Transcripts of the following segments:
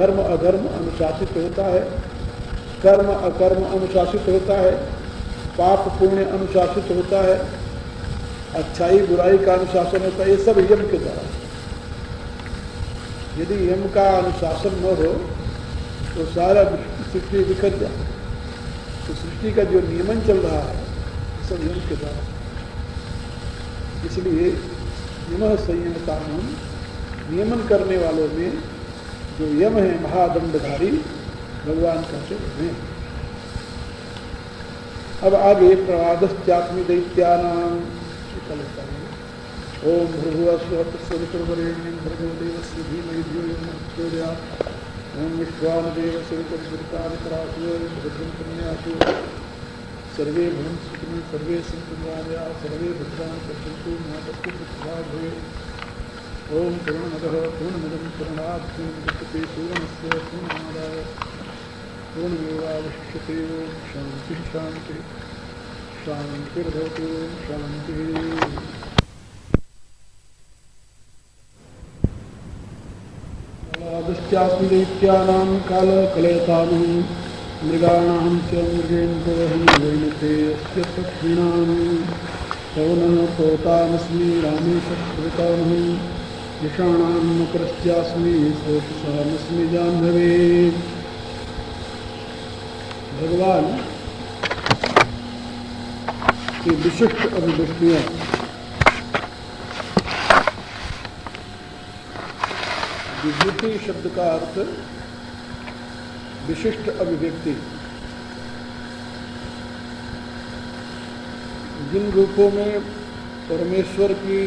धर्म अधर्म अनुशासित होता है, कर्म अकर्म अनुशासित होता है, पाप पुण्य अनुशासित होता है, अच्छाई बुराई का अनुशासन होता है। ये सब यम के द्वारा। यदि यम का अनुशासन न हो तो सारा सृष्टि बिखर जाए। तो सृष्टि का जो नियमन चल रहा है सब यम के द्वारा। इसलिए यम संयमताम, नियमन करने वालों में जो यम है महादंडधारी भगवान का चरण है। अब आगे प्रवादश्चात्मी दैत्यानाम ओम भृगुवस्वः तत्सवितुर्वरेण्यं भर्गो देवस्य धीमहि धियो यो नः प्रचोदयात्। ओम विश्वावदेवस्य वितुर्वृत्तानि परासुरो भद्रं कन्यासु सर्वे भवन्तु सुखिनः सर्वे सन्तु निरामयाः सर्वे भद्राणि पश्यन्तु मा कश्चित् दुःखभाग् भवेत्। ओम पूर्णमदः पूर्णमिदं पूर्णात् पूर्णमुदच्यते पूर्णस्य पूर्णमादाय पूर्णमेवावशिष्यते। ओम शान्तिः शान्तिः शान्तिर्भवतु। शान्तिः। दैत्यानां कालकलयतां मृगाणां च मृगेन्द्रवहं वैनते अस्य पक्षिणां पवनः पवतामस्मि रामेशकृतामहं यषाणां मकरश्चास्मि सोऽपसामस्मि जाह्नवे। भगवान की विशिष्ट अभिव्यक्तियाँ विभूति शब्द का अर्थ विशिष्ट अभिव्यक्ति। जिन रूपों में परमेश्वर की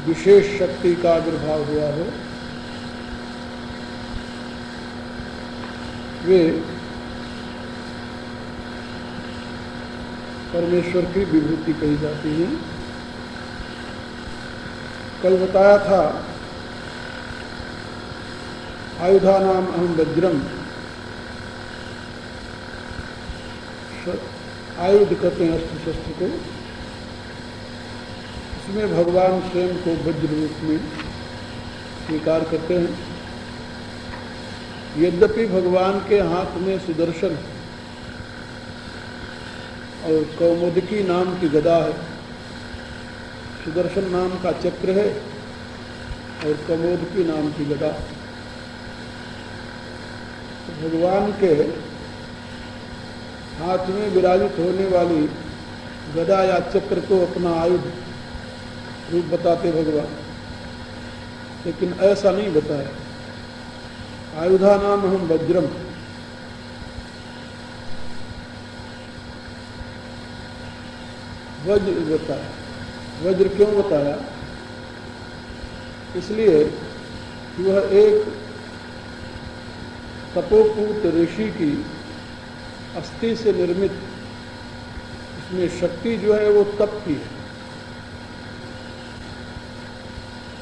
विशेष शक्ति का आविर्भाव हुआ हो वे परमेश्वर की विभूति कही जाती है। कल बताया था आयुधानाम अहम वज्रम, आयुध कहते हैं अस्त्र शस्त्र को। इसमें भगवान स्वयं को वज्र रूप में स्वीकार करते हैं। यद्यपि भगवान के हाथ में सुदर्शन और कौमुदकी नाम की गदा है, सुदर्शन नाम का चक्र है और कौमुदकी नाम की गदा। भगवान के हाथ में विराजित होने वाली गदा या चक्र को अपना आयुध रूप बताते भगवान, लेकिन ऐसा नहीं बताया। आयुधा नाम हम वज्रम, वज्र बताया। वज्र क्यों बताया? इसलिए कि वह एक तपोपूत ऋषि की अस्थि से निर्मित, इसमें शक्ति जो है वो तप की है।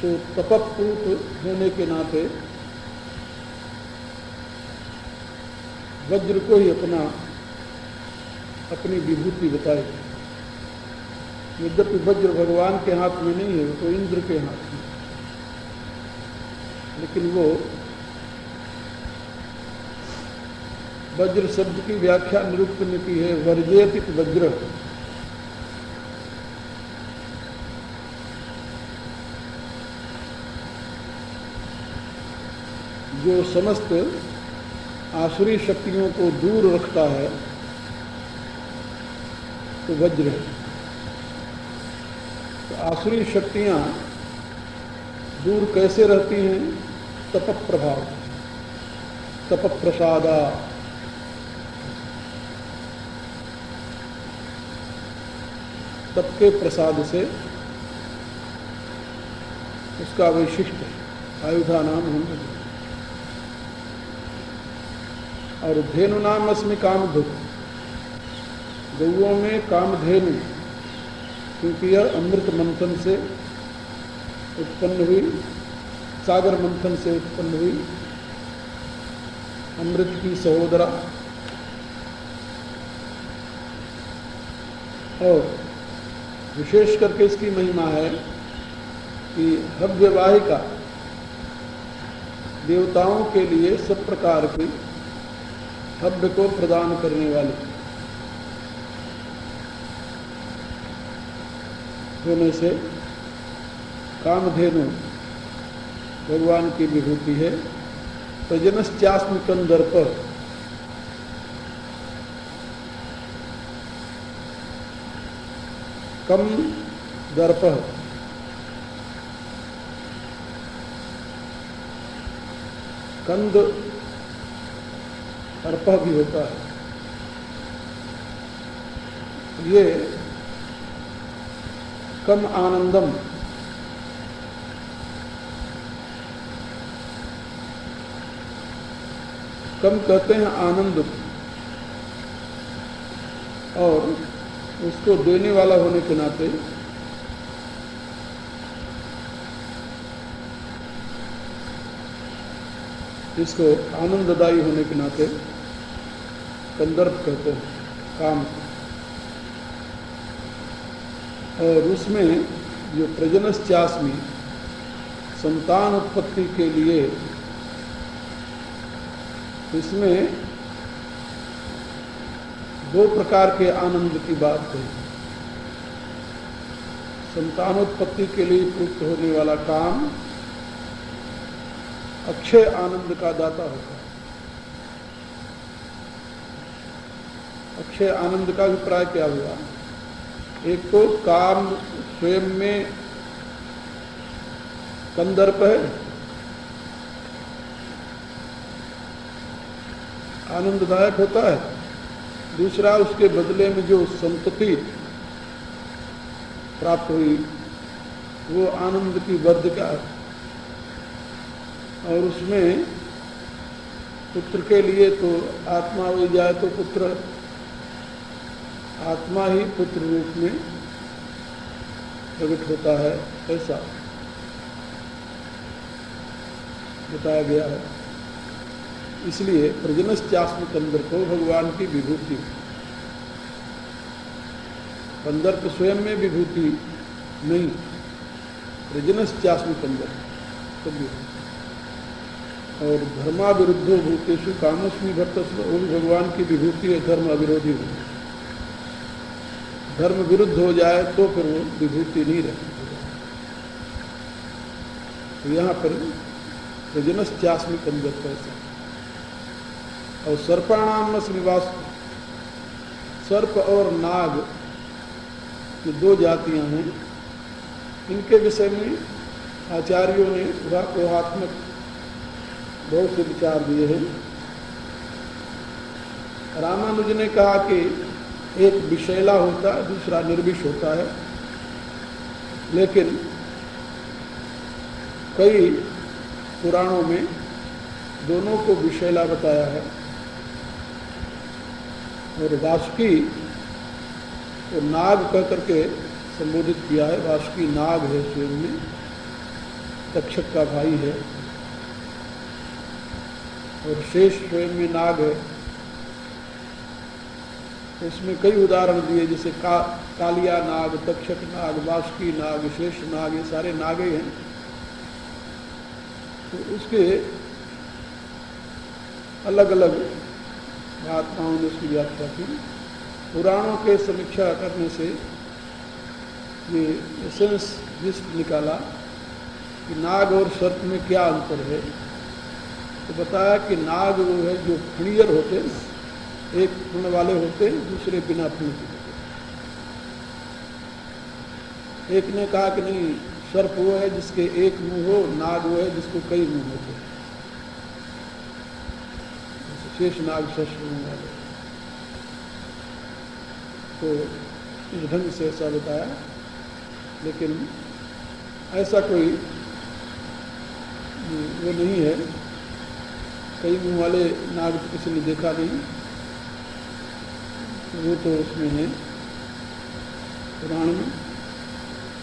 तो तपपूत होने के नाते वज्र को ही अपनी विभूति बताई। यद्यपि वज्र भगवान के हाथ में नहीं है, वो तो इंद्र के हाथ में, लेकिन वो वज्र शब्द की व्याख्या निरुक्त ने की है, वर्जेतित वज्र। जो समस्त आसुरी शक्तियों को दूर रखता है तो वज्र है। तो आसुरी शक्तियां दूर कैसे रहती हैं? तप प्रभाव, तप प्रसादा। तप के प्रसाद से उसका वैशिष्ट है। आयुधा नाम हम। और धेनु नाम अस्मि कामधुक, गौओं में कामधेनु, क्योंकि यह अमृत मंथन से उत्पन्न हुई, सागर मंथन से उत्पन्न हुई, अमृत की सहोदरा। और विशेष करके इसकी महिमा है कि हव्यवाहिका, देवताओं के लिए सब प्रकार के हव्य को प्रदान करने वाले होने से कामधेनु भगवान की विभूति है। प्रजनश्चास्मि कंदर्प, कम दर्प, कंद अर्प भी होता है। ये कम आनंदम, कम कहते हैं आनंद, और उसको देने वाला होने के नाते इसको आनंददायी होने के नाते कंदर्प कहते हैं काम। और उसमें जो प्रजनश्चास्मि संतान उत्पत्ति के लिए, इसमें दो प्रकार के आनंद की बात है। संतानोत्पत्ति के लिए प्रयुक्त होने वाला काम अक्षय आनंद का दाता होता है। अक्षय आनंद का अभिप्राय क्या हुआ? एक तो काम स्वयं में कंदर्प है, आनंददायक होता है। दूसरा, उसके बदले में जो संतति प्राप्त हुई वो आनंद की वर्धिका है। और उसमें पुत्र के लिए तो आत्मा हो जाए तो पुत्र, आत्मा ही पुत्र रूप में प्रकट होता है, ऐसा बताया गया है। इसलिए प्रजनश्चास्मि कंदर्प भगवान की विभूति। कंदर्प स्वयं में विभूति नहीं, प्रजनश्चास्मि कंदर्प। और धर्मा विरुद्धो भूतेषु कामोस्मि भर्तस्व, वो भी भगवान की विभूति है, धर्म अविरोधी हो। धर्म विरुद्ध हो जाए तो फिर वो विभूति नहीं रहती। तो यहाँ पर प्रजनश्चास्मि कंदर्प ऐसा। और सर्पाणामस्मि वासु, सर्प और नाग ये दो जातियां हैं। इनके विषय में आचार्यों ने ऊहात्मक बहुत से विचार दिए हैं। रामानुज ने कहा कि एक विषैला होता है, दूसरा निर्विष होता है। लेकिन कई पुराणों में दोनों को विषैला बताया है। और वासुकी को नाग कह करके संबोधित किया है। वासुकी नाग है, स्वयं में तक्षक का भाई है। और शेष स्वयं में नाग है। इसमें कई उदाहरण दिए, जैसे कालिया नाग, तक्षक नाग, वासुकी नाग, शेष नाग, ये सारे नाग ही हैं। तो उसके अलग अलग महात्माओं ने उसकी व्याख्या की। पुराणों के समीक्षा करने से ये एसेंस लिस्ट निकाला कि नाग और सर्प में क्या अंतर है। तो बताया कि नाग वो है जो फणियर होते हैं, एक फण वाले होते हैं, दूसरे बिना फण के होते हैं। एक ने कहा कि नहीं, सर्प वो है जिसके एक मुंह हो, नाग वो है जिसको कई मुंह होते हैं। शेष नाग सहस्र मुंह वाले। तो इस ढंग से ऐसा बताया। लेकिन ऐसा कोई वो नहीं है, कई मुंह वाले नाग किसी ने देखा नहीं। वो तो उसमें है पुराण में।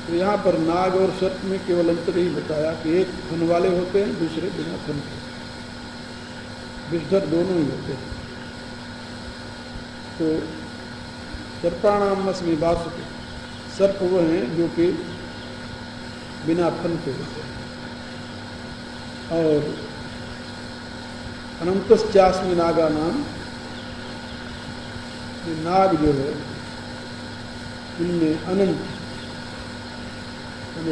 तो यहाँ पर नाग और सर्प में केवल अंतर ही बताया कि एक फन वाले होते हैं, दूसरे बिना फन के। विषधर दोनों ही होते हैं। तो सर्पाणामस्मि वासुकी, सर्प वो हैं जो कि बिना फन के होते हैं। और अनंतश्चास्मि नागा नाम, ये नाग जो है इनमें अनंत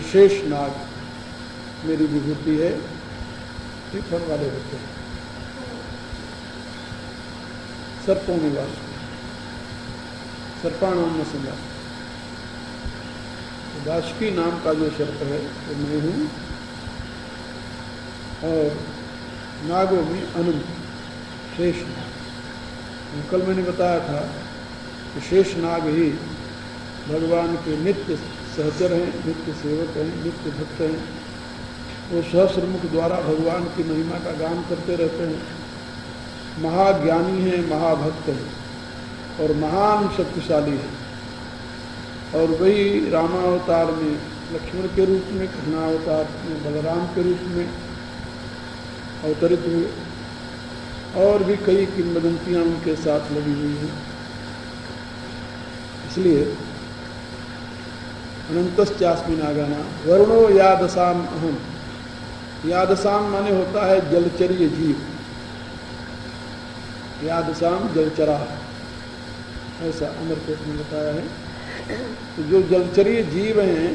शेष नाग मेरी विभूति है, ये फल वाले होते हैं, सर्पों में वाले, सर्पाणाम न संज्ञा। वासुकी नाम का जो सर्प है वो मैं हूँ, और नागों में अनंत शेष नाग। कल मैंने बताया था कि शेष नाग ही भगवान के नित्य सहचर हैं, नित्य सेवक हैं, नित्य भक्त हैं। वो सहस्रमुख द्वारा भगवान की महिमा का गान करते रहते हैं। महाज्ञानी हैं, महाभक्त हैं और महान शक्तिशाली है। और वही रामावतार में लक्ष्मण के रूप में, कृष्णावतार में बलराम के रूप में अवतरित हुए, और भी कई किंवदंतियां उनके साथ लगी हुई हैं। इसलिए अनंतश्चास्मि नागाना वरुणो यादसाम अहम। यादसाम माने होता है जलचरीय जीव, यादसाम जलचरा, ऐसा अमरकोश ने बताया है। तो जो जलचरीय जीव हैं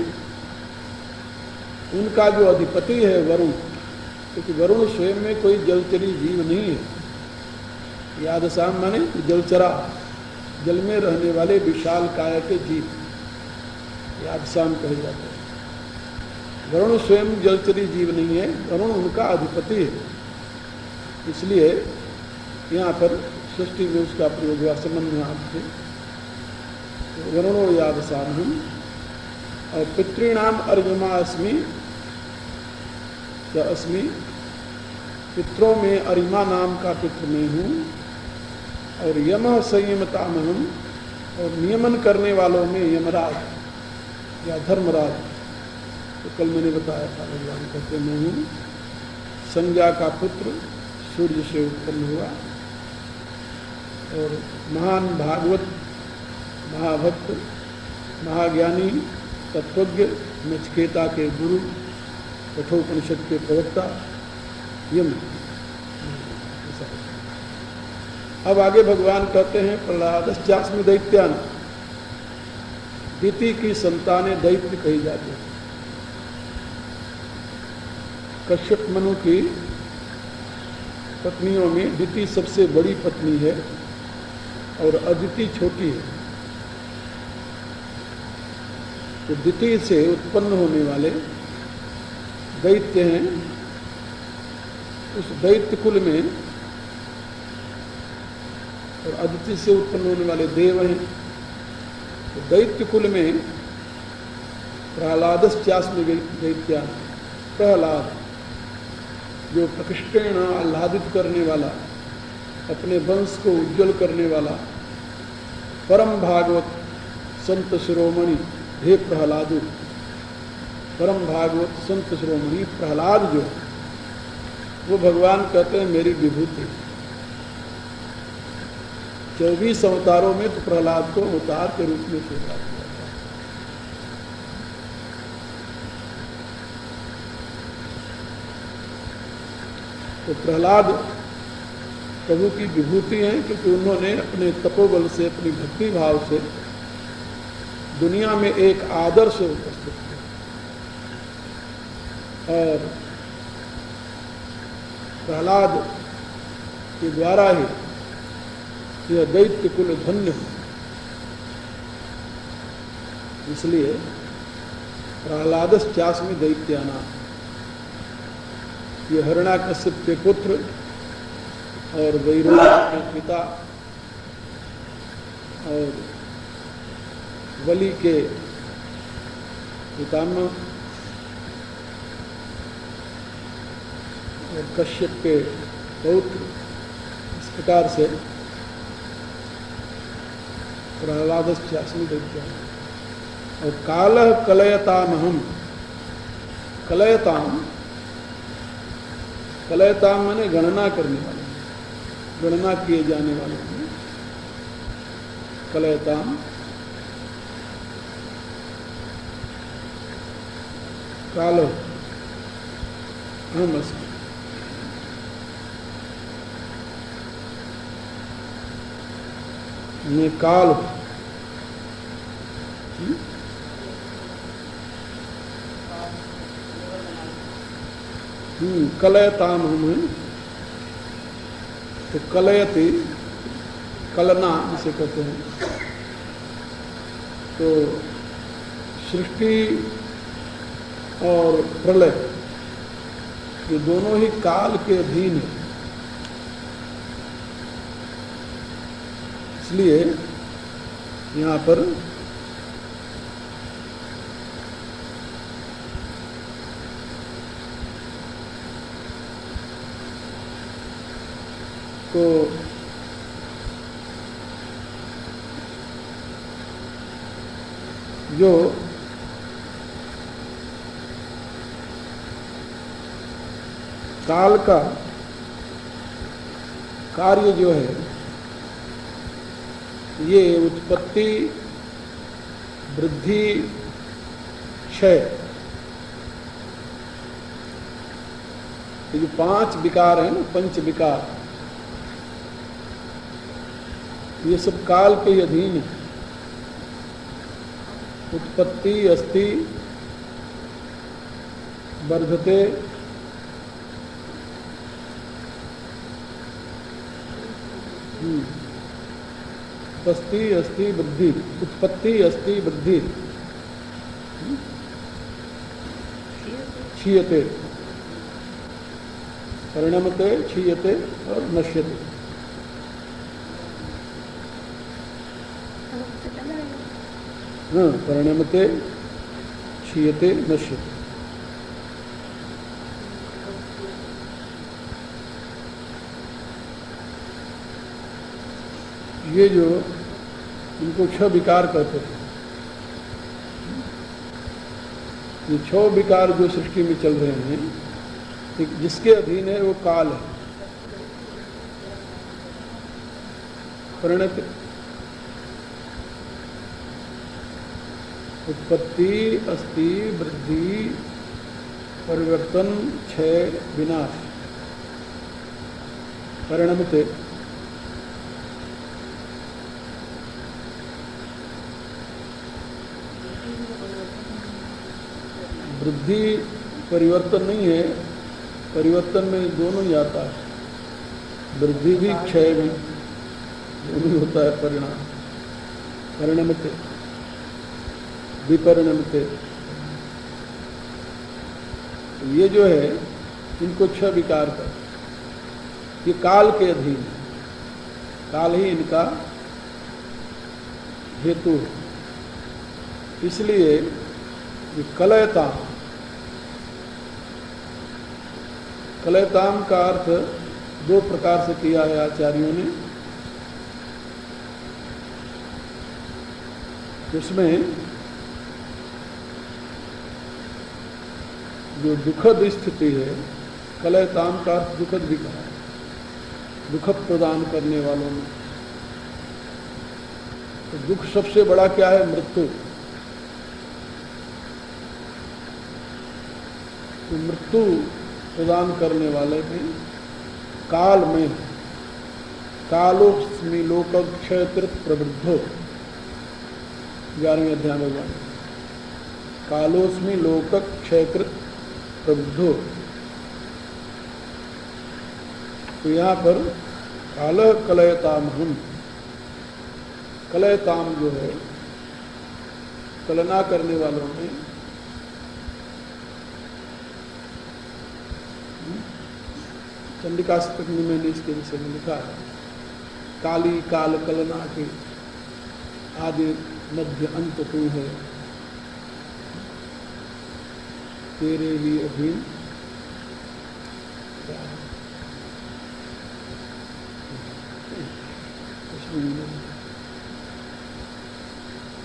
उनका जो अधिपति है वरुण, क्योंकि वरुण स्वयं में कोई जलचरीय जीव नहीं है। यादसाम माने जलचरा, जल में रहने वाले विशाल काय के जीव यादसाम कहे जाते हैं। वरुण स्वयं जलचरी जीव नहीं है, वरुण उनका अधिपति है। इसलिए यहाँ पर सृष्टि में उसका प्रयोग हुआ संबंध में आपसे। वरुणो यादसाम हम, और पितृणाम अर्यमा अस्मि या अस्मि, पितरों में अरिमा नाम का पितृ में हूँ। और यम संयमताम हम, और नियमन करने वालों में यमराज या धर्मराज। तो कल मैंने बताया था भगवान कहते मैं हूँ संज्ञा का पुत्र, सूर्य से उत्पन्न हुआ, और महान भागवत, महाभक्त, महाज्ञानी, तत्वज्ञ, नचिकेता के गुरु, कठोपनिषद के प्रवक्ता यम। अब आगे भगवान कहते हैं प्रहलादश्चास्मि दैत्यान, दिति की संतानें दैत्य कही जाती हैं। कश्यप मनु की पत्नियों में दिति सबसे बड़ी पत्नी है और अदिति छोटी है। तो दिति से उत्पन्न होने वाले दैत्य हैं। उस दैत्य कुल में और अदिति से उत्पन्न होने वाले देव हैं। तो दैत्य कुल में प्रहलादश्चास्मि दैत्यान, प्रहलाद जो प्रकृष्टेण आह्लादित करने वाला, अपने वंश को उज्जवल करने वाला, परम भागवत संत शिरोमणि, हे प्रहलादु, परम भागवत संत शिरोमणि प्रहलाद जो, वो भगवान कहते हैं मेरी विभूति। 24 अवतारों में तो प्रहलाद को अवतार के रूप में स्वीकार किया था। तो प्रहलाद प्रभु की विभूति हैं, क्योंकि उन्होंने अपने तपोबल से, अपनी भक्ति भाव से दुनिया में एक आदर्श उपस्थित किया। और प्रहलाद के द्वारा ही यह दैत्य कुल धन्य हो। इसलिए प्रहलादश्चास्मि दैत्यानां, ये हिरण्याकश्यप के पुत्र और वैरोचन के पिता और बलि के पितामह और कश्यप के पौत्र, इस प्रकार से प्रहलादश्चास्मि दैत्यानां। और कालः कलयतामहम्, कलयताम, कलयताम माने गणना करने वाले, गणना किए जाने वाले हैं। कलयताम, काल हम अस्मि। में काल, कलयताम हम, तो कलयति, कलना जिसे कहते हैं। तो सृष्टि और प्रलय ये दोनों ही काल के अधीन है। इसलिए यहाँ पर तो जो काल का कार्य जो है ये उत्पत्ति, वृद्धि, क्षय, ये जो 5 विकार है ना, पंच विकार, ये सब काल के ही अधीन है। उत्पत्ति, अस्ति, वर्धते, उत्पत्ति, अस्ति, वृद्धि, उत्पत्ति, अस्ति, वृद्धि, क्षीयते, परिणमते, क्षीयते और नश्यते। हाँ, परिणमते, क्षीयते, नश्यते। ये जो इनको 6 विकार कहते हैं, ये 6 विकार जो सृष्टि में चल रहे हैं, जिसके अधीन है वो काल है। परिणत, उत्पत्ति, अस्ति, वृद्धि, परिवर्तन, क्षय, विनाश। परिणमते, वृद्धि परिवर्तन नहीं है, परिवर्तन में दोनों ही आता है, वृद्धि भी क्षय भी, दोनों ही होता है परिणाम। परिणमते, विपरिणमते, ये जो है इनको 6 विकार का, ये काल के अधीन है, काल ही इनका हेतु है। इसलिए ये कलयताम, कलयताम का अर्थ 2 प्रकार से किया है आचार्यों ने। उसमें जो दुखद स्थिति है, कलयताम का अर्थ दुखद भी कहा है, दुख प्रदान करने वालों में। तो दुख सबसे बड़ा क्या है? मृत्यु। तो मृत्यु प्रदान करने वाले में काल में, कालोस्मि लोक क्षयकृत प्रवृद्धो, 11वें अध्याय में, कालोस्मि लोक क्षयकृत प्रवृद्धो। तो यहाँ पर काल कलयताम हम, कलयताम जो है कलना करने वालों में, चंडिकाष्टक में मैंने इसके विषय में लिखा है, काली काल कलना के आदि मध्य अंत तू है, तेरे ही अधीन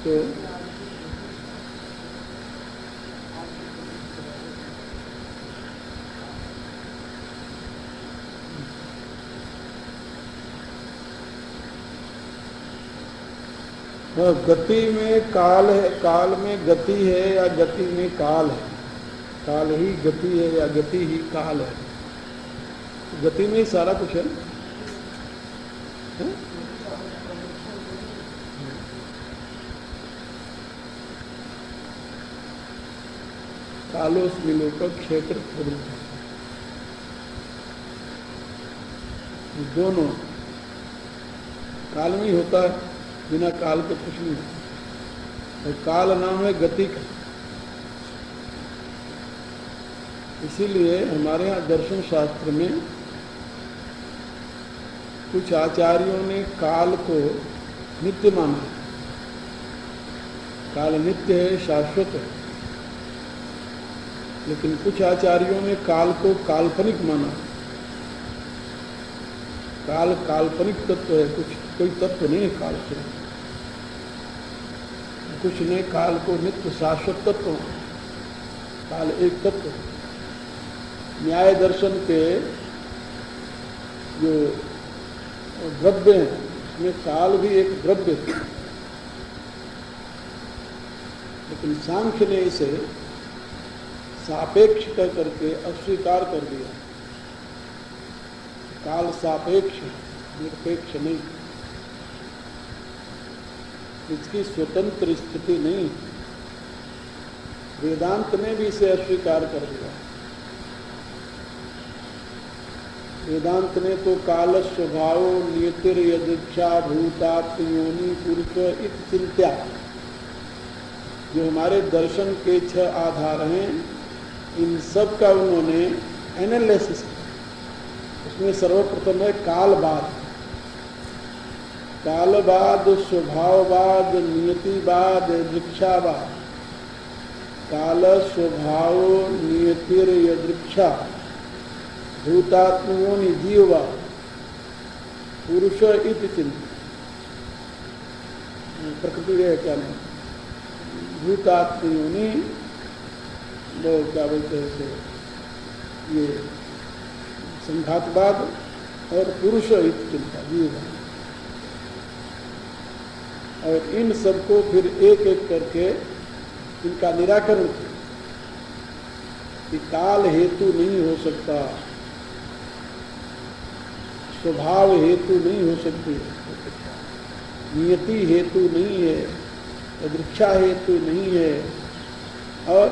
तो गति में काल है, काल में गति है या गति में काल है, काल ही गति है या गति ही काल है। गति में ही सारा कुछ है? कालोस्मि लोक क्षेत्र प्रवृत्ति, दोनों काल में ही होता है, बिना काल के कुछ नहीं होता। और काल नाम है गति का। इसीलिए हमारे यहाँ दर्शन शास्त्र में कुछ आचार्यों ने काल को नित्य माना है। काल नित्य है, शाश्वत है। लेकिन कुछ आचार्यों ने काल को काल्पनिक माना है। काल काल्पनिक तत्व है, कुछ कोई तत्व नहीं है काल से। कुछ ने काल को नित्य शाश्वत तत्व माना। काल एक तत्व है। न्याय दर्शन के जो द्रव्य हैं उसमें काल भी एक द्रव्य है। लेकिन सांख्य ने इसे सापेक्ष कर करके अस्वीकार कर दिया। काल सापेक्ष, निरपेक्ष नहीं, इसकी स्वतंत्र स्थिति नहीं। वेदांत ने भी इसे अस्वीकार कर दिया। वेदांत ने तो काल स्वभाव नियतिर यदृच्छा भूतात्मयोनि पुरुष इत चिंत्या, जो हमारे दर्शन के 6 आधार हैं, इन सब का उन्होंने एनालिसिस किया। उसमें सर्वप्रथम है कालवाद। कालवाद, स्वभाववाद, नियतिवाद, दृक्षावाद। काल स्वभाव नियतिर यदृच्छा भूतात्मयोनि जीववाद पुरुष इति चिंत्य। प्रकृति है क्या नहीं, भूतात्मयोनि लोग क्या बोलते हैं इसे, ये संघातवाद, और पुरुष इति चिंता जीववाद। और इन सबको फिर एक एक करके इनका निराकरण किया कि काल हेतु नहीं हो सकता, स्वभाव हेतु नहीं हो सकती, नियति हेतु नहीं है, दृक्षा हेतु नहीं है, और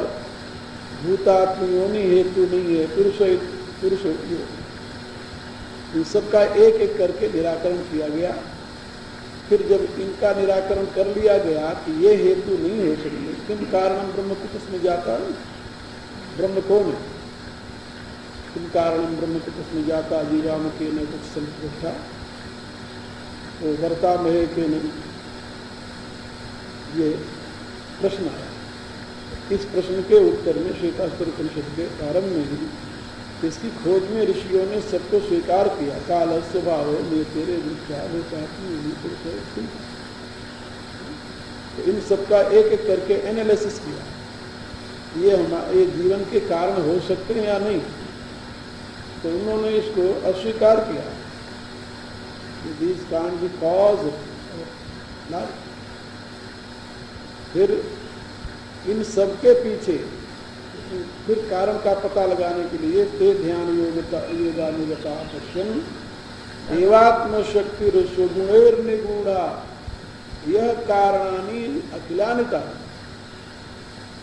भूतात्मयोनि हेतु नहीं है, पुरुष इन सबका एक एक करके निराकरण किया गया। फिर जब इनका निराकरण कर लिया गया कि ये हेतु नहीं हो सकते, किम कारणम ब्रह्म कुतस्मै जाता, ब्रह्म कौन है, किम कारणम ब्रह्म कुतस्मै जाता जीवाम के न कुछ संप्रथा तो वर्ता महे के नहीं, ये प्रश्न है। इस प्रश्न के उत्तर में श्वेतास्वर उपनिषद के प्रारंभ में ही इसकी खोज में ऋषियों ने सबको स्वीकार किया। काल स्वभाव तेरे तो इन सबका एक एक करके एनालिसिस किया, ये हमारे जीवन के कारण हो सकते हैं या नहीं। तो उन्होंने इसको अस्वीकार किया, this can't be cause life. फिर इन सबके पीछे फिर कारण का पता लगाने के लिए ते ध्यान योगानुगता पश्यन देवात्म शक्ति सुगुणेर निगूढ़ा यह कारणानि अखिलानि का,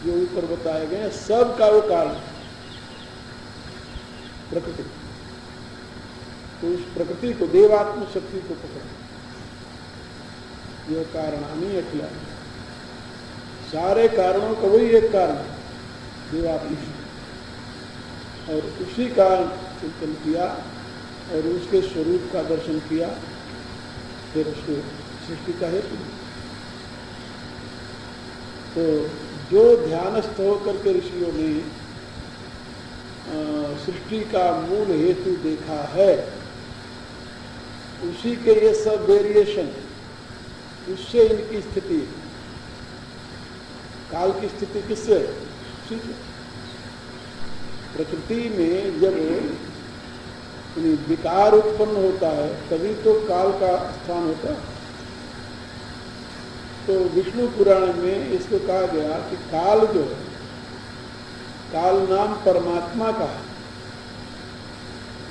जो ऊपर बताए गए सब का वो कारण प्रकृति। तो उस प्रकृति को, देवात्म शक्ति को पकड़, यह कारणानि अखिलानि, सारे कारणों का वही एक कारण है, देवात्म शक्ति। और उसी का चिंतन किया और उसके स्वरूप का दर्शन किया, फिर उसको सृष्टि का हेतु। तो जो ध्यानस्थ होकर के ऋषियों ने सृष्टि का मूल हेतु देखा है, उसी के ये सब वेरिएशन, उससे इनकी स्थिति, काल की स्थिति किससे है? प्रकृति में जब विकार उत्पन्न होता है तभी तो काल का स्थान होता है। तो विष्णु पुराण में इसको कहा गया कि काल जो है, काल नाम परमात्मा का है,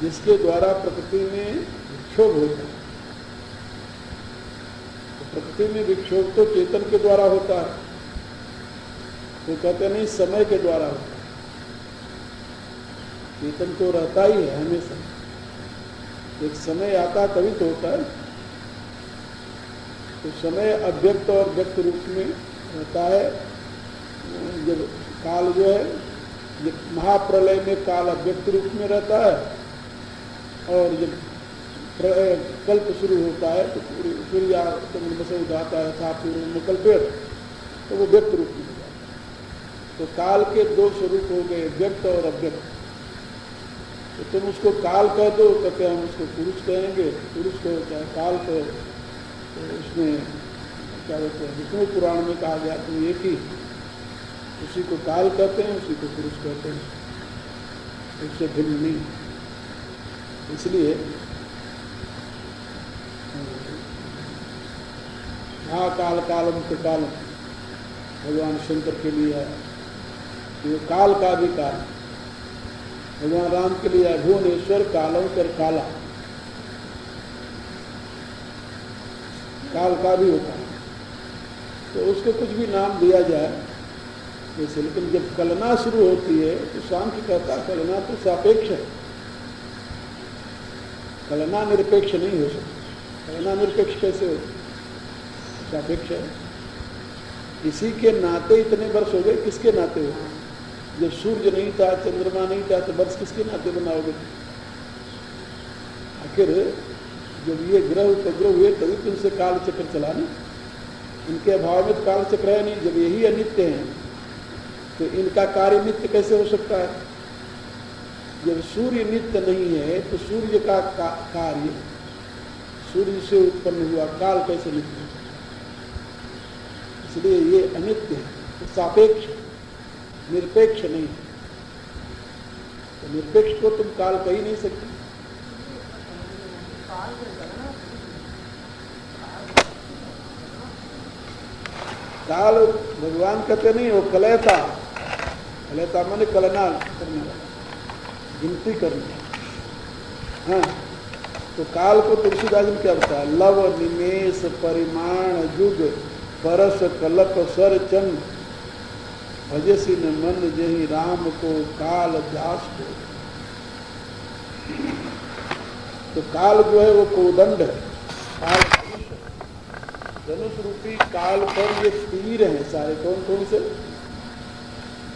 जिसके द्वारा प्रकृति में विक्षोभ होता है। तो प्रकृति में विक्षोभ तो चेतन के द्वारा होता है, वो कहते नहीं समय के द्वारा होता है। चेतन तो रहता ही है हमेशा, एक समय आता तभी तो होता है। तो समय अव्यक्त और व्यक्त रूप में रहता है। जब काल जो है, ये महाप्रलय में काल अव्यक्त रूप में रहता है, और जब कल्प शुरू होता है तो सूर्य चंद्रमा से उदाता है था पूर्व में कल्पेत, तो वो व्यक्त रूप में हो जाता है। तो काल के दो स्वरूप हो गए, व्यक्त और अव्यक्त। तो तुम उसको काल कह दो, कहते हम उसको पुरुष कहेंगे, पुरुष को चाहे काल कहो। तो उसमें क्या बोलते हैं, विष्णु पुराण में कहा गया तुम एक ही, उसी को काल कहते हैं, उसी को पुरुष कहते हैं, उससे भिन्न नहीं। इसलिए महाकाल कालम त्रिकालम भगवान शंकर के लिए है, ये काल का भी काल। भगवान राम के लिए है भुवनेश्वर कालम कर काला, काल का भी होता है। तो उसको कुछ भी नाम दिया जाए जैसे, लेकिन जब कलना शुरू होती है तो सांख्य कहता है कलना तो सापेक्ष है, कलना निरपेक्ष नहीं हो सकती। कलना निरपेक्ष कैसे हो, सापेक्ष है। इसी के नाते इतने वर्ष हो गए, किसके नाते हो? जब सूर्य नहीं था, चंद्रमा नहीं था, तो वर्ष किसके नाते बनाओगे? आखिर जब ये ग्रह उपग्रह हुए तभी तो उनसे काल चक्र चला ना, इनके अभाव में काल चक्र है नहीं। जब यही अनित्य हैं तो इनका कार्य नित्य कैसे हो सकता है? जब सूर्य नित्य नहीं है तो सूर्य का कार्य सूर्य से उत्पन्न हुआ काल कैसे नित्य? इसलिए ये अनित्य है, तो सापेक्ष, निरपेक्ष नहीं। तो निरपेक्ष को तुम काल कह ही नहीं सकते। काल भगवान कहते नहीं, वो कलयता, कलयता माने कलना करने वाला, गिनती करने। हाँ, तो काल को तुलसीदास ने क्या बताया? लव निमेष परिमाण युग परस कलप सर चंद भजसी न मन जही राम को काल दास को। तो काल जो है वो कोदंड है, काल धनुष रूपी काल पर ये तीर हैं सारे। कौन कौन से?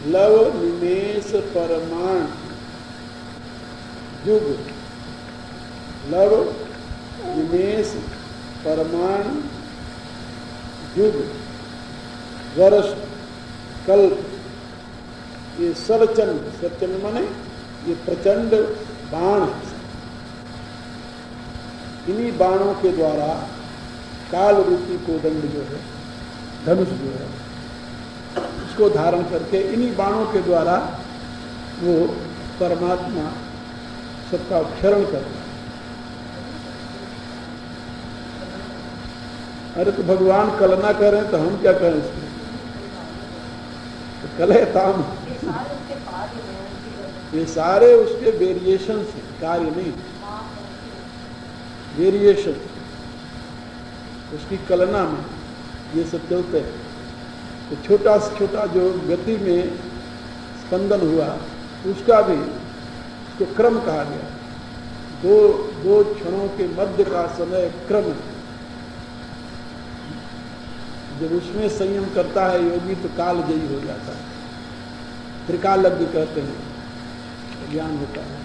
लव निमेष परमाण युग, लव निमेष परमाण युग वर्ष कल्प, ये सरचंड, सरचंड माने ये प्रचंड बाण। इन्हीं बाणों के द्वारा काल रूपी कोदंड जो है, धनुष जो है, उसको धारण करके इन्हीं बाणों के द्वारा वो परमात्मा सबका क्षरण करता है। अरे तो भगवान कलना कर रहे हैं तो हम क्या करें इसमें? तो कलयताम, ये सारे उसके वेरिएशन है, कार्य नहीं, वेरिएशन उसकी कलना में ये सब चलते हैं। तो छोटा से छोटा जो गति में स्पंदन हुआ उसका भी उसको क्रम कहा गया। दो क्षणों के मध्य का समय क्रम, जब उसमें संयम करता है योगी तो काल जयी हो जाता है। त्रिकालज्ञ कहते हैं, ज्ञान होता है।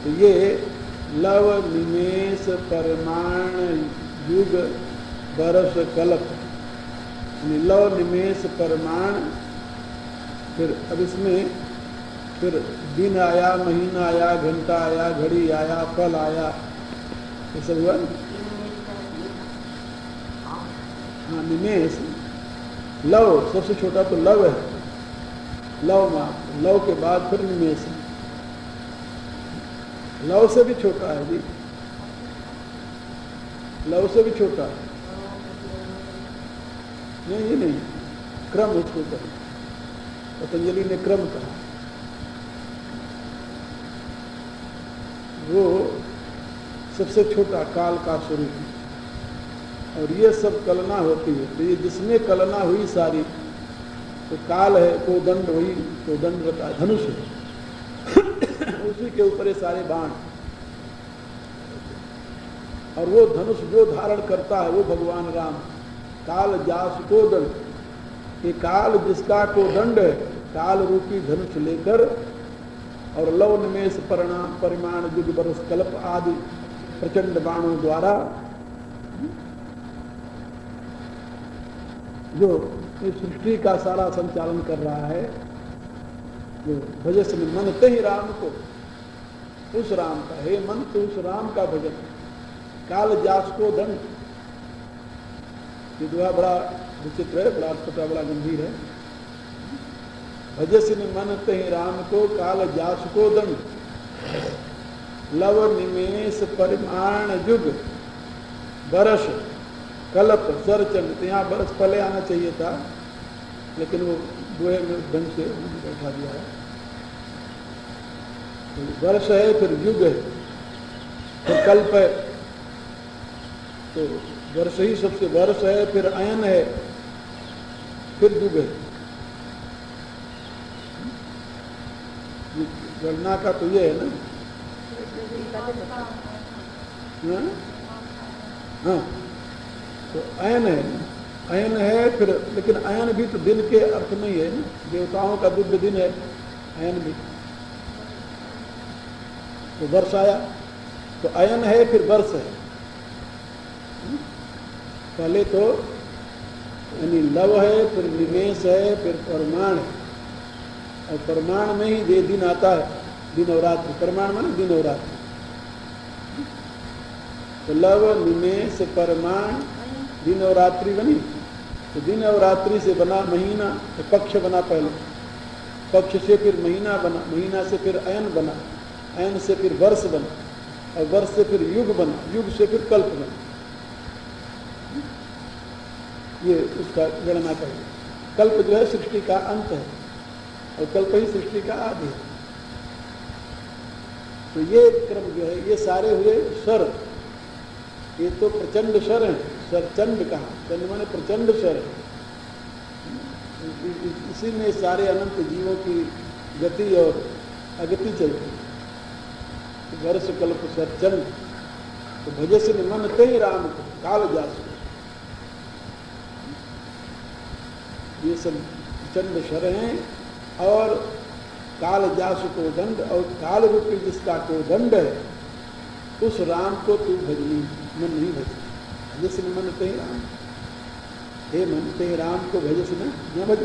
तो ये लव निमेष परमाण युग बरस कल्प, लव निमेष परमाण, फिर अब इसमें फिर दिन आया, महीना आया, घंटा आया, घड़ी आया, पल आया, ये सब हुआ। हाँ, निमेष, लव सबसे छोटा तो लव है, लव माप, लव के बाद फिर निमेष, लव से भी छोटा है जी, लव से भी छोटा है। नहीं, ये नहीं, क्रम उसको कहा, पतंजलि ने क्रम कहा। वो सबसे छोटा काल का स्वरूप है। और ये सब कलना होती है, तो ये जिसमें कलना हुई सारी, तो काल है, कोदंड, वही कोदंड बताया, धनुष है। उसी के ऊपर ये सारे बाण, और वो धनुष जो धारण करता है वो भगवान राम। काल जास को दंड, ये काल जिसका को दंड है, काल रूपी धनुष लेकर और लव निमेष परिमाण युग बरस कल्प आदि प्रचंड बाणों द्वारा जो इस सृष्टि का सारा संचालन कर रहा है, जो भजस में मनते ही राम को, उस राम का, हे मन तो उस राम का भजन। काल जास को दंड, ये दुआ बड़ा विचित्र है, बड़ा अर्थता, बड़ा गंभीर है। भजस में मनते ही राम को, काल जास को दंड, लव निमेष परिमाण युग बरस कल्प सरचंड। तो यहाँ बरस पहले आना चाहिए था, लेकिन वो दुए में ढंग से बैठा दिया है। तो वर्ष है, फिर युग है, फिर कल्प है, तो वर्ष ही सबसे, वर्ष है, फिर अयन है, फिर युग है। गणना का तो ये है ना। हाँ, तो अयन है, अयन है फिर, लेकिन अयन भी तो दिन के अर्थ में ही है ना, देवताओं का दिव्य दिन है अयन भी। तो वर्ष आया, तो अयन है फिर वर्ष है। पहले तो यानी लव है, फिर निमेष है, फिर परमाण है, और परमाण में ही ये दिन आता है, दिन और रात्रि। परमाण माने दिन और रात्रि। तो लव निमेष परमाण दिन और रात्रि बनी, तो दिन और रात्रि से बना महीना, तो पक्ष बना पहले, पक्ष से फिर महीना बना, महीना से फिर अयन बना, अयन से फिर वर्ष बना, और वर्ष से फिर युग बना, युग से फिर कल्प बना। ये उसका गणना करेंगे। कल्प जो है सृष्टि का अंत है, और कल्प ही सृष्टि का आदि है। तो ये क्रम जो है, ये सारे हुए स्वर। ये तो प्रचंड स्वर है, सरचंड कहा, चंड माने प्रचंड स्वर है। इसी में सारे अनंत जीवों की गति और अगति चलती है। तो वर्ष कल्प सरचंड, तो भजस में मनते ही राम को, काल जासु, ये सब प्रचंड स्वर हैं। और काल जासु को दंड, और काल रूपी जिसका को दंड है, उस राम को तू भजनी, मन नहीं भज। भजस में मनते ही राम, हे मनते ही राम को भजस में न भज।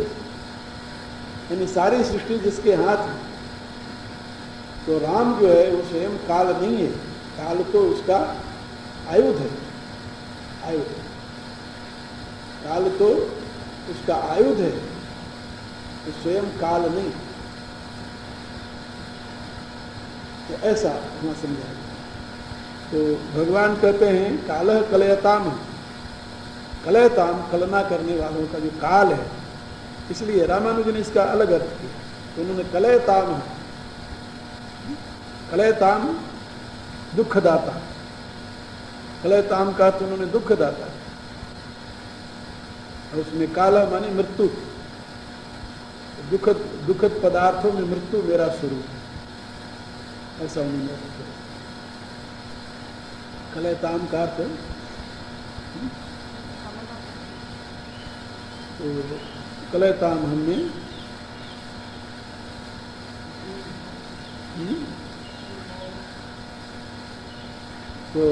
यानी सारी सृष्टि जिसके हाथ में, तो राम जो है वो स्वयं काल नहीं है, काल तो उसका आयुध है, आयुध। काल तो उसका आयुध है, तो स्वयं काल नहीं। तो ऐसा वहां समझाया। तो भगवान कहते हैं कालह कलयताम, कलयताम कलना करने वालों का जो काल है, इसलिए रामानुज ने इसका अलग अर्थ किया। तो उन्होंने कलयताम, कलयताम दुखदाता, कलयताम का तो उन्होंने दुखदाता, और उसमें कालह माने मृत्यु, दुखद दुखद पदार्थों में मृत्यु मेरा स्वरूप, ऐसा उन्होंने किया। कलयताम का अर्थ, तो कलयताम हमने तो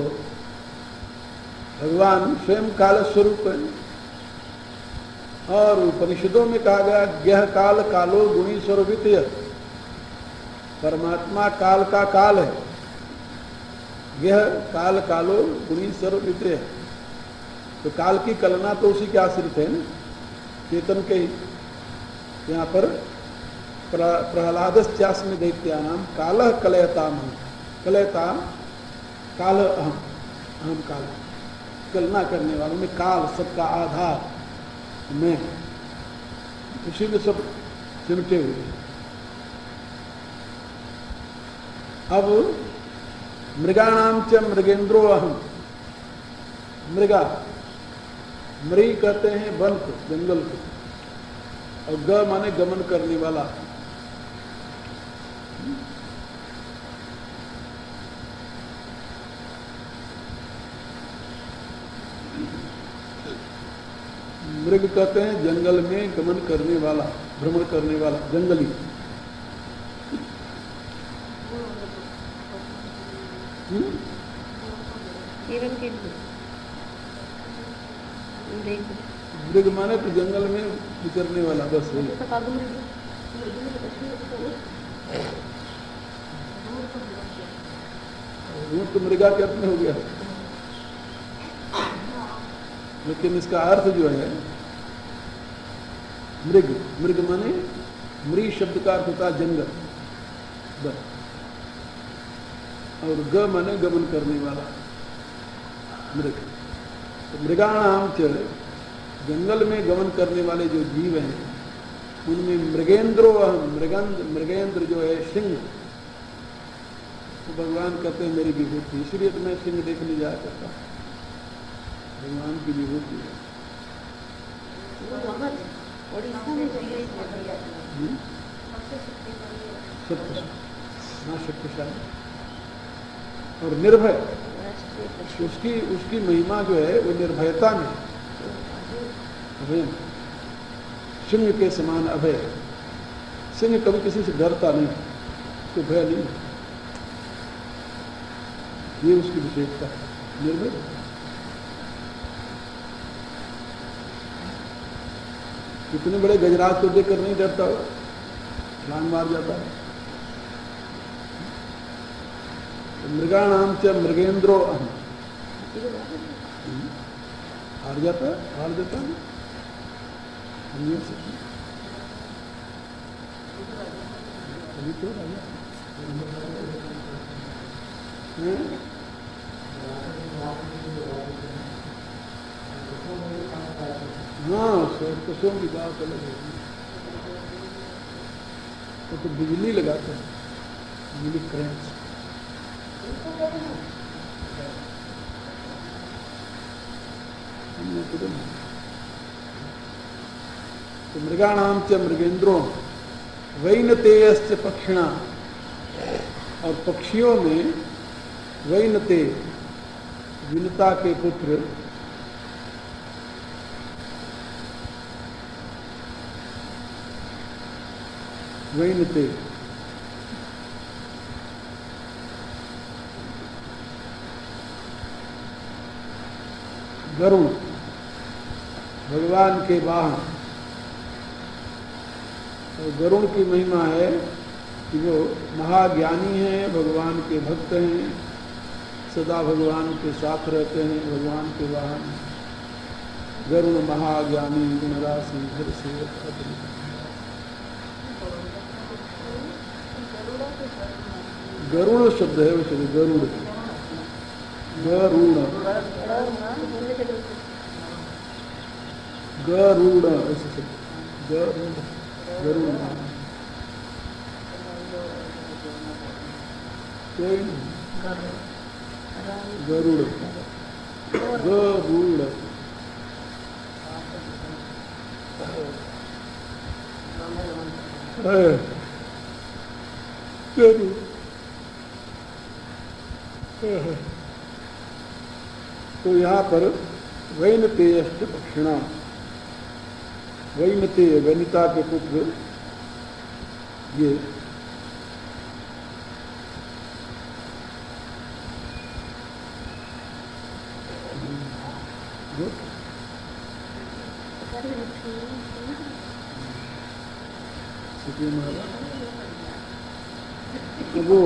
भगवान स्वयं काल स्वरूप है। और उपनिषदों में कहा गया ज्ञः काल कालो गुणी स्वरूपित, परमात्मा काल का काल है। यह काल कालो गुणी स्वरूपित है, तो काल की कलना तो उसी के आश्रित है ना, चेतन के ही। यहाँ पर प्रहलादश्चास में दैत्या नाम कालः कलयताम, कलयताम काल अहम, अहम काल, कलना करने वालों में काल सबका आधार मैं, उसी में सब सिमटे हुए। अब मृगाणाम च मृगेंद्रो अहम, मृगा, मृग कहते हैं वन को, जंगल को, और ग माने गमन करने वाला। मृग कहते हैं जंगल में गमन करने वाला, भ्रमण करने वाला, जंगली। मृग माने तो जंगल में विचरने वाला, बस वही। वो तो मृगा के अर्थ में हो गया, लेकिन इसका अर्थ जो है मृग, मृग माने मृग शब्द का अर्थ होता है जंगल, बस। और ग माने गमन करने वाला, मृग। तो मृगाणाम च, जंगल में गमन करने वाले जो जीव हैं उनमें मृगेंद्रो, मृगेंद्र जो है सिंह, तो भगवान कहते हैं मेरी विभूति, इसलिए तो मैं सिंह देखने जाया करता, भगवान की विभूति है। शक्तिशाली और निर्भय, उसकी महिमा जो है वो निर्भयता में, अभय, सिंह के समान अभय। सिंह कभी किसी से डरता नहीं, उसको भय नहीं, ये उसकी विशेषता है, निर्भय। इतने बड़े गजराज को देखकर नहीं डरता हो, छलांग मार जाता है। तो मृगाणाम च मृगेंद्रो अहम, हार जाता है, हार देता है। हाँ, पशुओं की बात अलग है, तो बिजली लगाते हैं, बिजली करंट। तो मृगाणाम च मृगेंद्रो वैनतेयश्च पक्षिणा, और पक्षियों में वैनते, विनता के पुत्र, वैनते, गरुड़, भगवान के वाहन। तो गरुड़ की महिमा है कि वो महाज्ञानी हैं, भगवान के भक्त हैं, सदा भगवान के साथ रहते हैं, भगवान के वाहन। गरुड़ महाज्ञानी गुणराशि घर से। गरुड़ शब्द है, वैसे गरुड़, गरुड़, गरुड़ ऐसे शब्द, गरुड़, गरुड़, कोई गरुड़, गरुड़, तो यहाँ पर वैनतेयश्च पक्षिणा, वैनतेय, वैनिता के पुत्र, ये तो वो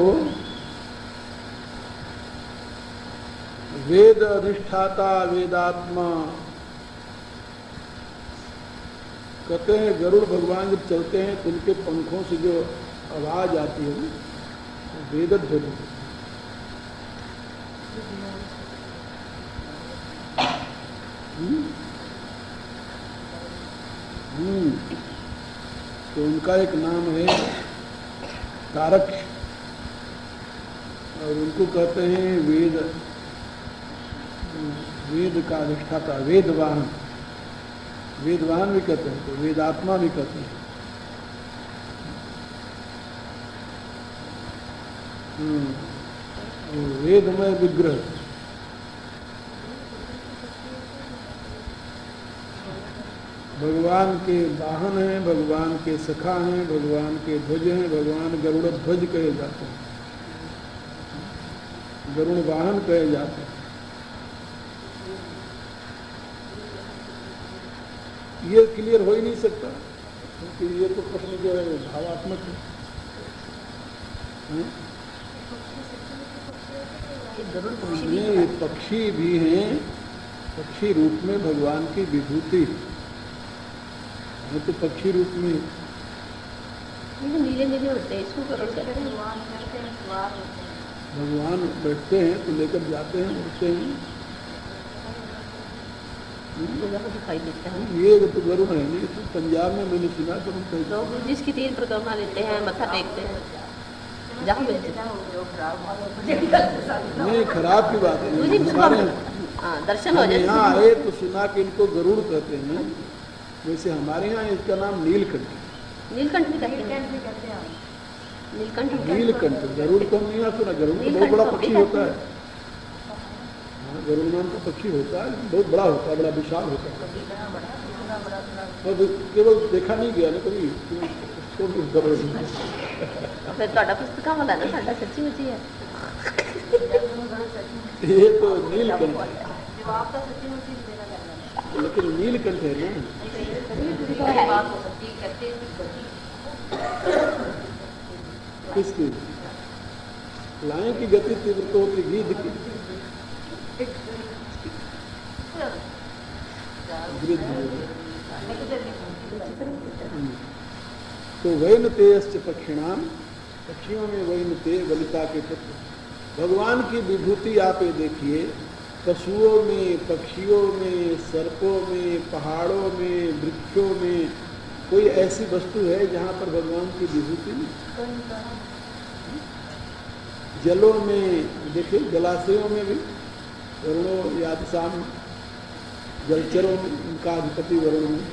वेद अधिष्ठाता, वेदात्मा। कहते हैं गरुड़ भगवान जब चलते हैं तो उनके पंखों से जो आवाज आती है वो वेदध्वनि। तो उनका एक नाम है तारक, और उनको कहते हैं वेद का अधिष्ठाता, वेदवाहन, वेदवाहन भी कहते हैं, तो वेदात्मा भी कहते हैं। वेदमय विग्रह, भगवान के वाहन हैं, भगवान के सखा हैं, भगवान के ध्वज हैं, भगवान गरुड़ ध्वज कहे जाते हैं, गरुड़ वाहन कहे जाते हैं। ये क्लियर हो ही नहीं सकता, क्योंकि ये तो प्रश्न जो है भावात्मक है। ये पक्षी भी हैं, पक्षी रूप में भगवान की विभूति है, तो पक्षी रूप में नीले नीले होते हैं, इसको कहते हैं भगवान बैठते हैं तो लेकर जाते हैं, उड़ते हैं, दिखाई देता है। ये तो गरुड़ है नहीं, तो पंजाब में मैंने सुना तो लोग जिसकी 3 परिक्रमा लेते हैं, मत्था टेकते हैं, जहाँ मिलते नहीं, खराब की बात है। हमारे दर्शन हो जाए। यहाँ आए तो सुना कि इनको गरुड़ कहते हैं, वैसे हमारे यहाँ इसका नाम नीलकंठ। नीलकंठ भी कहते हैं। नीलकंठ, गरुड़ को नहीं यहाँ सुना। गरुड़ तो बहुत बड़ा पक्षी होता है, गरुड़ नाम का पक्षी होता है, बहुत बड़ा होता है, बड़ा विशाल होता है, और केवल देखा नहीं गया ना कभी, पुस्तक वाला ना साडा सच्ची मुची है। ये तो नीलकंठ है, लेकिन नीलकंठ है ना, किसकी लाए की गति तीव्र तो होती गीध की, तो वैनतेयश्च पक्षिणाम, पक्षियों में वैनते वलिता के पुत्र। भगवान की विभूति आप ये देखिए, पशुओं में, पक्षियों में, सर्पों में, पहाड़ों में, वृक्षों में कोई ऐसी वस्तु है जहाँ पर भगवान की विभूति नहीं? जलों में देखिए, जलाशयों में भी, वरुणों यादसाम, जलचरों में उनका अधिपति वरुण में।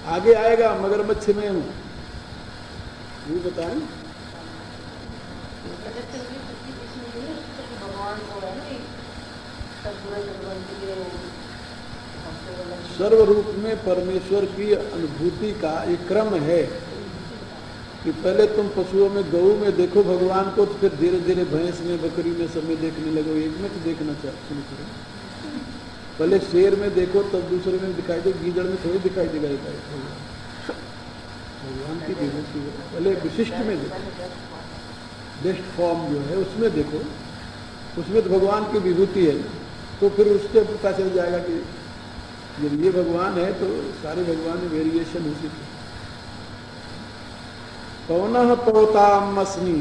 आगे आएगा मगरमच्छ में, ये बताएं। सर्व रूप में परमेश्वर की अनुभूति का एक क्रम है कि पहले तुम पशुओं में, गऊ में देखो भगवान को, तो फिर धीरे धीरे भैंस में, बकरी में, सब में देखने लगो। एक में तो देखना शुरू करो, पहले शेर में देखो, तब दूसरे में दिखाई दे, गीदड़ में थोड़ी दिखाई देगा। भगवान की विभूति पहले विशिष्ट में देखो, बेस्ट फॉर्म जो है उसमें देखो, उसमें तो भगवान की विभूति है, तो फिर उससे पता चल जाएगा कि जब ये भगवान है तो सारे भगवान में वेरिएशन उसी की। पवनः पवताम अस्मि,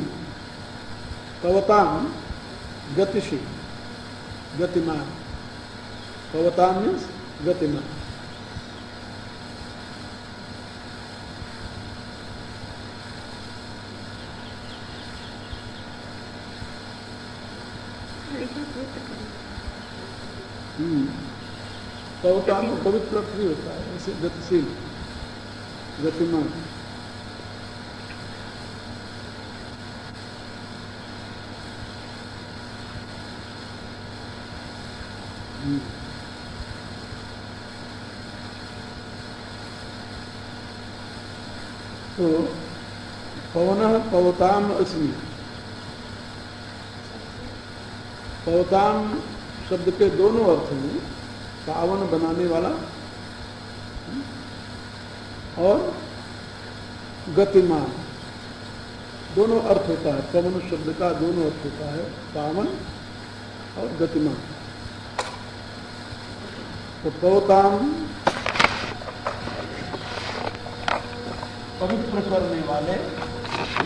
पवताम गतिशील, गतिमान, पवताम मीन्स गतिमान। पवताम पवित्र भी होता है, ऐसे गतिशील, गतिमान। तो पवनः पवताम अस्मि, पवताम शब्द के दोनों अर्थ हैं, पावन बनाने वाला और गतिमान, दोनों अर्थ होता है। पवन शब्द का दोनों अर्थ होता है, पावन और गतिमान। तो पवताम पवित्र करने वाले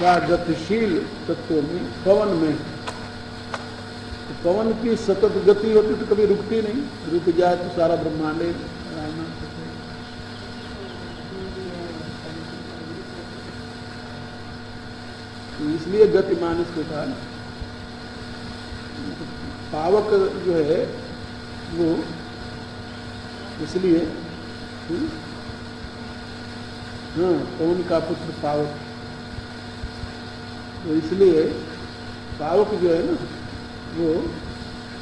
या गतिशील तत्वों में, पवन में, तो पवन की सतत गति होती तो कभी रुकती नहीं, रुक जाए तो सारा ब्रह्मांड तो इसलिए गतिमान इसको कहा। पावक जो है वो इसलिए, हाँ, पवन का पुत्र पावक, तो इसलिए पावक जो है ना वो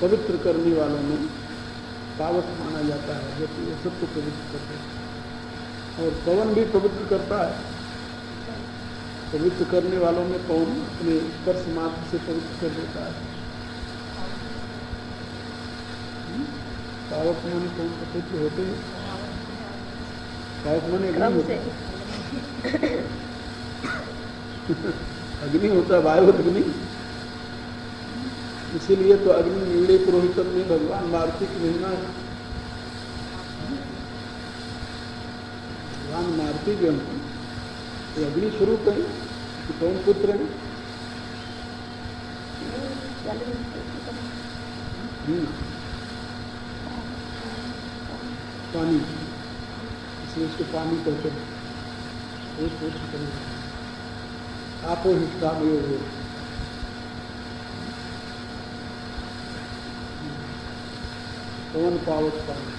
पवित्र करने वालों में पावक माना जाता है, जो कि वो सबको पवित्र करते हैं। और पवन भी पवित्र करता है। पवित्र करने वालों में पवन अपने स्पर्श मात्र से पवित्र कर देता है। पावक माने कौन पवित्र होते हैं? पावक माने अग्नि होता है। अग्नि होता है, वायु अग्नि। इसीलिए तो अग्नि नीले पुरोहितम में भगवान मारुति की महिमा है। भगवान मारुति जो है ये अग्नि स्वरूप है कि पवन पुत्र है। पानी, इसलिए उसको पानी कहते हैं। आपो हिस्सा में हो पवन पावक पानी।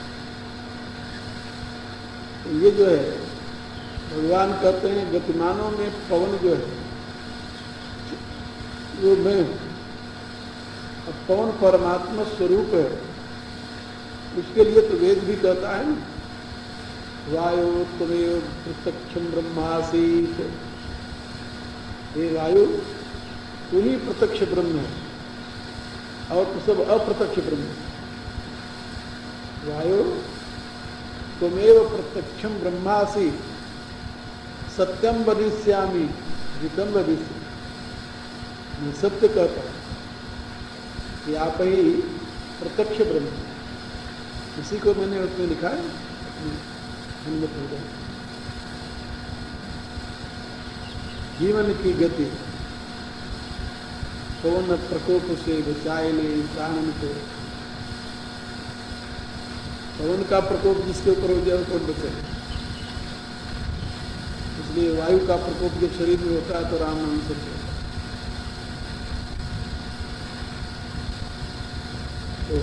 तो ये जो है भगवान कहते हैं गतिमानों में पवन जो है वो मैं, अब पवन परमात्मा स्वरूप है। उसके लिए तो वेद भी कहता है ना, वायु त्वमेव प्रत्यक्षम ब्रह्मासीत। हे वायु तू ही प्रत्यक्ष ब्रह्म है और तो सब अप्रत्यक्ष ब्रह्म है। वायु त्वमेव प्रत्यक्षम ब्रह्मासी सत्यम वदिष्यामि जितम वदिष्यामि। मैं सत्य कहता हूं कि आप ही प्रत्यक्ष ब्रह्म। इसी को मैंने उसमें लिखा है हनुमत हृदय। जीवन की गति पवन प्रकोप से बचाए ले प्राणन को। पवन का प्रकोप जिसके ऊपर हो जाए कौन बचे। इसलिए वायु का प्रकोप जब शरीर में होता है तो राम नाम से होता है। तो